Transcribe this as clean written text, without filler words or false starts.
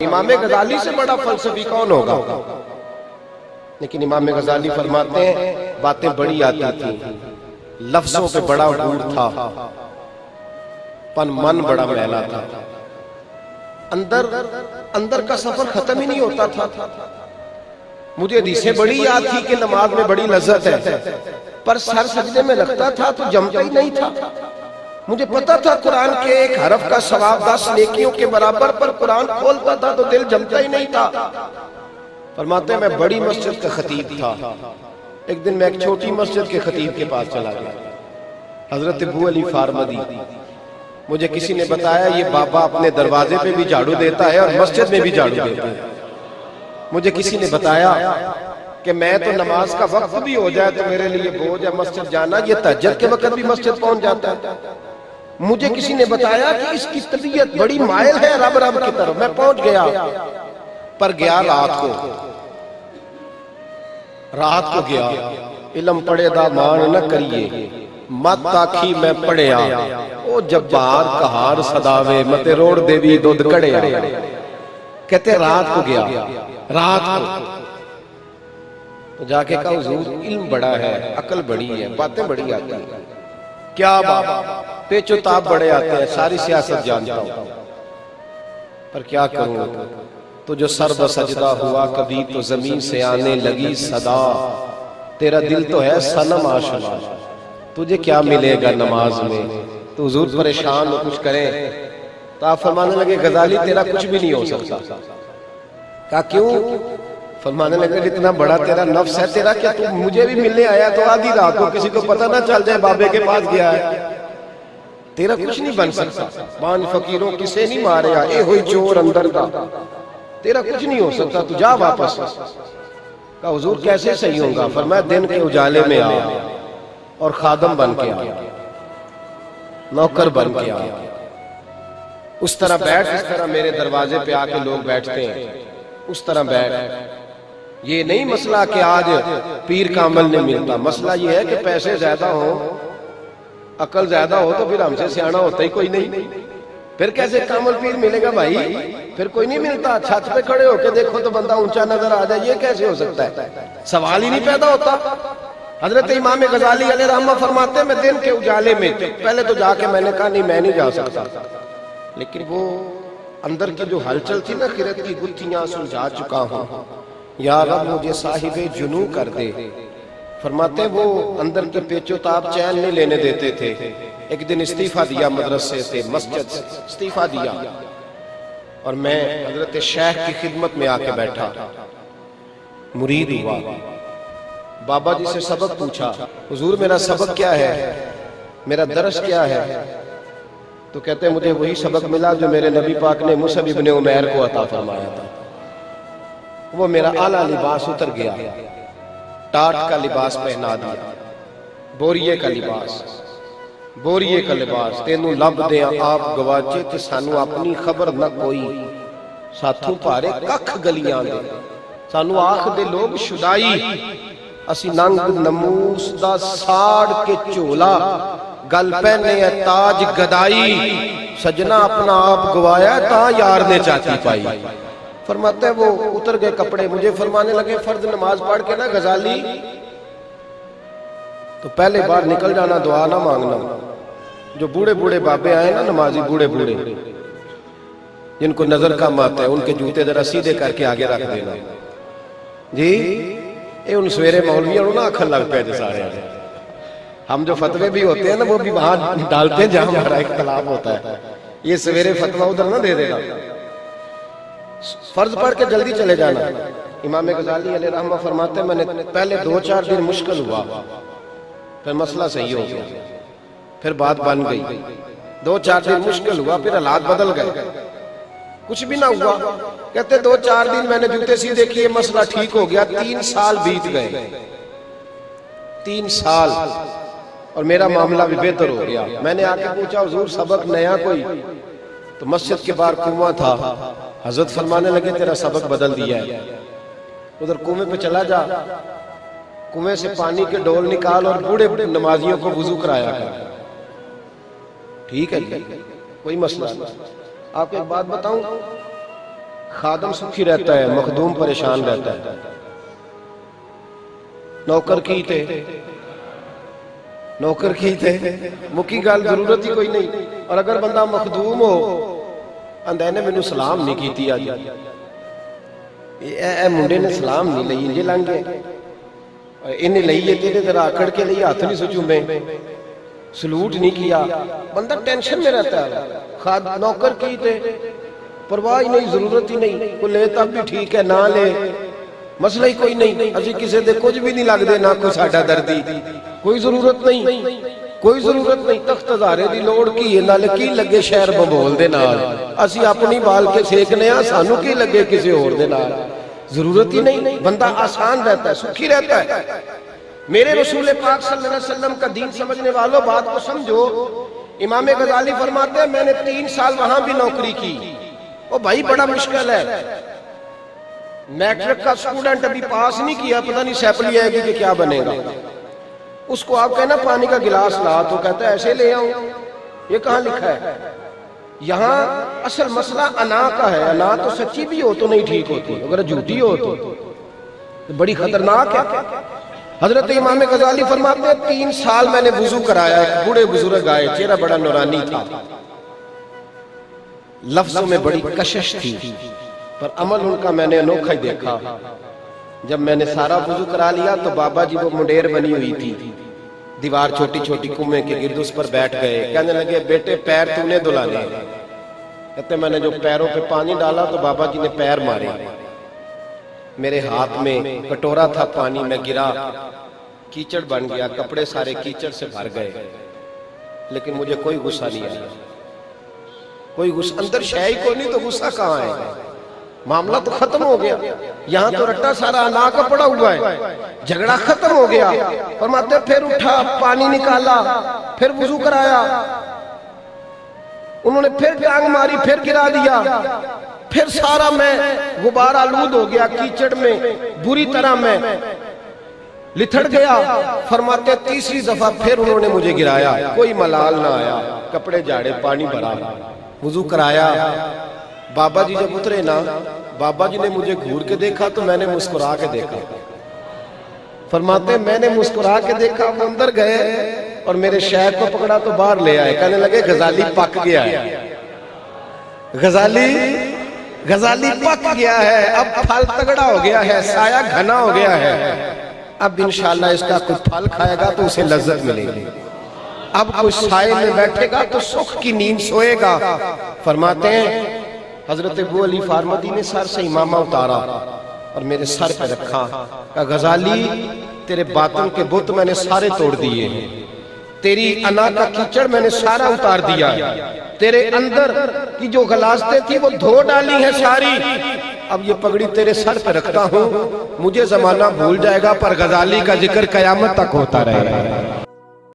امام غزالی سے بڑا فلسفی کون ہوگا؟ لیکن امام غزالی فرماتے ہیں باتیں بڑی آتی تھیں، لفظوں پہ بڑا غور تھا، پن من بڑا میلا تھا، اندر کا سفر ختم ہی نہیں ہوتا تھا۔ مجھے حدیثیں بڑی یاد تھی کہ نماز میں بڑی لذت ہے، پر سر سجدے میں رکھتا تھا تو جمتا ہی نہیں تھا۔ مجھے پتا تھا قرآن کے ایک حرف کا ثواب 10 نیکیوں کے برابر، پر قرآن کھولتا تھا تو دل جمتا ہی نہیں تھا۔ فرماتے ہیں میں بڑی مسجد کا خطیب تھا، ایک دن میں ایک چھوٹی مسجد کے خطیب کے پاس چلا گیا، حضرت ابو علی فارمدی۔ مجھے کسی نے بتایا یہ بابا اپنے دروازے پہ بھی جھاڑو دیتا ہے اور مسجد میں بھی جھاڑو دیتا ہے۔ مجھے کسی نے بتایا کہ میں تو نماز کا وقت بھی ہو جائے تو میرے لیے بوجھ ہے مسجد جانا، یہ تہجد کے وقت بھی مسجد پہنچ جاتا ہے۔ مجھے کسی نے بتایا کہ اس کی طبیعت بڑی مائل ہے رب کی طرف، میں پہنچ گیا، پر گیا رات کو گیا۔ علم پڑے دا مان نہ کریے، مت آکھی میں پڑھیا، او جبار کہار صداوے متے روڑ دیوی دودھ کڑیا۔ کہتے رات کو گیا، رات کو تو جا کے کہا حضور علم بڑا ہے، عقل بڑی ہے، باتیں بڑی آتی ہیں، کیا بات پیچ و تاب بڑے آتے ہیں، ساری سیاست جانتا ہوں، پر کیا کروں؟ تو جو سر بسجدہ ہوا کبھی تو زمین سے آنے لگی صدا، تیرا دل تو ہے صنم آشنا، تجھے کیا ملے گا نماز میں؟ تو حضور پریشان ہو کچھ کریں، تو آپ فرمانے لگے غزالی تیرا کچھ بھی نہیں ہو سکتا۔ کہا کیوں؟ فرمانے لگے اتنا بڑا تیرا نفس ہے، تیرا کیا تو مجھے بھی ملنے آیا تو آدھی رات کو کسی کو پتہ نہ چل جائے بابے کے پاس گیا ہے، تیرا کچھ نہیں بن سکتا، پانچ فقیروں کسے نہیں مارے اے ہوئی چور اندر دا، تیرا کچھ نہیں ہو سکتا، تو جا واپس۔ کہا حضور کیسے صحیح ہوں گا؟ فرمایا دن کے اجالے میں آ اور خادم بن کے آ، نوکر بن کے آ، اس طرح بیٹھ اس طرح میرے دروازے پہ آ کے لوگ بیٹھتے ہیں، اس طرح بیٹھ۔ یہ نہیں مسئلہ کہ آج پیر کامل نہیں ملتا، مسئلہ یہ ہے کہ پیسے زیادہ ہوں، عقل زیادہ ہو تو پھر ہم سے سیانا ہوتا ہی کوئی نہیں، پھر کیسے کامل پیر ملے گا بھائی؟ پھر کوئی نہیں ملتا، چھت پہ کھڑے ہو کے دیکھو تو بندہ اونچا نظر آ جائے، یہ کیسے ہو سکتا ہے؟ سوال ہی نہیں پیدا ہوتا۔ حضرت امام غزالی علیہ رحمہ فرماتے ہیں میں دن کے اجالے میں، پہلے تو جا کے میں نے کہا نہیں میں نہیں جا سکتا، لیکن وہ اندر کی جو ہلچل تھی نا، خرد کی گتھیاں سلجھا چکا ہوں، یا رب مجھے صاحب جنوں کر دے۔ فرماتے وہ اندر کے پیچ و تاب چین نہیں لینے دیتے تھے۔ ایک دن استعفیٰ دیا مدرسے سے، مسجد سے استعفیٰ دیا، اور میں حضرت شیخ کی خدمت میں آ کے بیٹھا، مرید ہوا، بابا جی سے سبق پوچھا، حضور میرا سبق کیا ہے، میرا درس کیا ہے؟ تو کہتے ہیں مجھے وہی سبق ملا جو میرے نبی پاک نے مصعب ابن عمیر کو عطا فرمایا تھا۔ وہ میرا اعلیٰ لباس اتر گیا، ٹاٹ کا لباس پہنا دیا، بوریے کا لباس، بوریے کا لباس، تینوں لب دیا آپ گواچے کہ سانو اپنی خبر نہ کوئی، ساتھوں پارے ککھ گلیاں دے، سانو آخ دے لوگ شدائی، اسی ننگ نموس دا ساڑ کے چولا، گل پہنے تاج گدائی، سجنہ اپنا آپ گوایا تا یار نے چاہتی پائی۔ فرماتے ہیں وہ اتر گئے کپڑے، مجھے فرمانے لگے فرض نماز پڑھ کے نا غزالی تو پہلے بار نکل جانا، دعا نہ مانگنا۔ جو بوڑھے بوڑھے بابے آئے نا نمازی، بوڑھے بوڑھے جن کو نظر کم آتا ہے، ان کے جوتے ذرا سیدھے کر کے آگے رکھ دینا جی۔ اے ان سویرے مولوی اور نا اکھل لگ پہ سارے، ہم جو فتوے بھی ہوتے ہیں نا وہ بھی وہاں ڈالتے ہیں جہاں ہمارا اختلاف ہوتا ہے، یہ سویرے فتوہ ادھر نہ دے دے گا۔ فرض پڑھ کے جلدی چلے جانا۔ امام غزالی علیہ رحمہ فرماتے ہیں میں نے پہلے 2-4 دن مشکل ہوا، پھر مسئلہ صحیح ہو گیا، پھر بات بن گئی۔ 2-4 دن مشکل ہوا، پھر حالات بدل گئے، کچھ بھی نہ ہوا۔ کہتے 2-4 دن میں نے جوتے سیدھے کیے، مسئلہ ٹھیک ہو گیا۔ 3 سال بیت گئے، 3 سال، اور میرا معاملہ بھی بہتر ہو گیا۔ میں نے آ کے پوچھا حضور سبق نیا کوئی؟ تو مسجد کے باہر کنواں تھا، حضرت فرمانے لگے تیرا سبق بدل دیا ہے، ادھر کنویں پہ چلا جا، کنویں سے پانی کے ڈول نکال اور بوڑھے نمازیوں کو وضو کرایا کر۔ ٹھیک ہے جی، کوئی مسئلہ نہیں۔ آپ کو ایک بات بتاؤں، خادم سکھی رہتا ہے، مخدوم پریشان رہتا ہے۔ نوکر کی تھے مکی گال ضرورت ہی کوئی نہیں۔ اور اگر بندہ مخدوم ہو اندے نے مینوں سلام نہیں کیتی آج، اے منڈے نے سلام نہیں لئی، انجے لنگ گئے انہیں لئیے تیرے ذرا اکڑ کے لئیے ہاتھ نہیں سچوں میں سلوٹ نہیں کیا، بندہ ٹینشن میں رہتا ہے۔ نوکر کی تھے پرواہ ہی نہیں، ضرورت ہی نہیں، کوئی لے تب بھی ٹھیک ہے، نہ لے مسئلہ ہی کوئی نہیں، اسی کسی دے کچھ بھی نہیں لگ دے، نہ کوئی ساڈا دردی، کوئی ضرورت نہیں، تخت ہزارے دی لوڑ کی ہے، نال کی لگے شہر ببول دے نال، اسی اپنی بال کے سیکنے ہاں، سانو کی لگے کسی اور دے نال، ضرورت ہی نہیں، بندہ آسان رہتا ہے، سکھی رہتا ہے۔ میرے رسول پاک صلی اللہ علیہ وسلم کا دین سمجھنے والوں بات کو سمجھو، امام غزالی فرماتے ہیں میں نے 3 سال وہاں بھی نوکری کی، وہ بھائی بڑا مشکل ہے، میٹرک کا سٹوڈنٹ ابھی پاس نہیں کیا، پتہ نہیں سیپلی آئے گی کہ کیا بنے گا، اس کو آپ کہنا پانی کا گلاس لا، تو کہتا ہے ایسے لے آؤں، یہ کہاں لکھا ہے؟ یہاں اصل مسئلہ انا کا ہے، انا تو سچی بھی ہو تو نہیں ٹھیک ہوتی، اگر جھوٹی ہو تو بڑی خطرناک ہے۔ حضرت امام غزالی فرماتے ہیں 3 سال میں نے وضو کرایا، ایک بوڑھے بزرگ آئے، چہرہ بڑا نورانی تھا، لفظوں میں بڑی کشش تھی، پر عمل ان کا میں نے انوکھا ہی دیکھا۔ جب میں نے سارا وضو کرا لیا تو بابا جی وہ منڈیر بنی ہوئی تھی، دیوار چھوٹی چھوٹی کنویں کے گرد، اس پر بیٹھ گئے، کہنے لگے بیٹے پیر تو نے دھلانے، کہتے میں نے جو پیروں پہ پانی ڈالا تو بابا جی نے پیر مارے، میرے ہاتھ میں کٹورا تھا پانی، میں گرا، کیچڑ بن گیا، کپڑے سارے کیچڑ سے بھر گئے، لیکن مجھے کوئی غصہ نہیں آیا، کوئی غصہ، اندر شے ہی کوئی نہیں تو غصہ کہاں ہے؟ معاملہ تو ختم ہو گیا، یہاں تو رٹا سارا انا کا پڑا ہوا ہے، جھگڑا ختم ہو گیا۔ فرماتے پھر اٹھا، پانی نکالا، پھر وضو کرایا، انہوں نے پھر ٹانگ ماری، پھر گرا دیا، پھر سارا میں غبار آلود ہو گیا، کیچڑ میں بری طرح میں لتھڑ گیا۔ فرماتے 3ری دفعہ پھر انہوں نے مجھے گرایا، کوئی ملال نہ آیا، کپڑے جاڑے، پانی بھرا، وضو کرایا۔ بابا جی جب اترے نا، بابا جی نے مجھے گھور کے دیکھا تو میں نے مسکرا کے دیکھا، فرماتے میں نے مسکرا کے دیکھا، وہ اندر گئے اور میرے شیخ کو پکڑا تو باہر لے آئے، کہنے لگے غزالی پک گیا ہے، غزالی پک گیا ہے، اب پھل تگڑا ہو گیا ہے، سایہ گھنا ہو گیا ہے، اب انشاءاللہ اس کا کچھ پھل کھائے گا تو اسے لذت ملے گی، اب کچھ سائے میں بیٹھے گا تو سکھ کی نیند سوئے گا۔ فرماتے ہیں حضرت ابو علی فارمدی نے سر سے امامہ اتارا اور میرے سر پہ رکھا، کہا غزالی تیرے باطن کے بت میں نے سارے توڑ دیے، تیری انا کا کیچڑ میں نے سارا اتار دیا، تیرے اندر کی جو غلاظتیں تھی وہ دھو ڈالی ہیں ساری، اب یہ پگڑی تیرے سر پہ رکھتا ہوں، مجھے زمانہ بھول جائے گا پر غزالی کا ذکر قیامت تک ہوتا رہے گا۔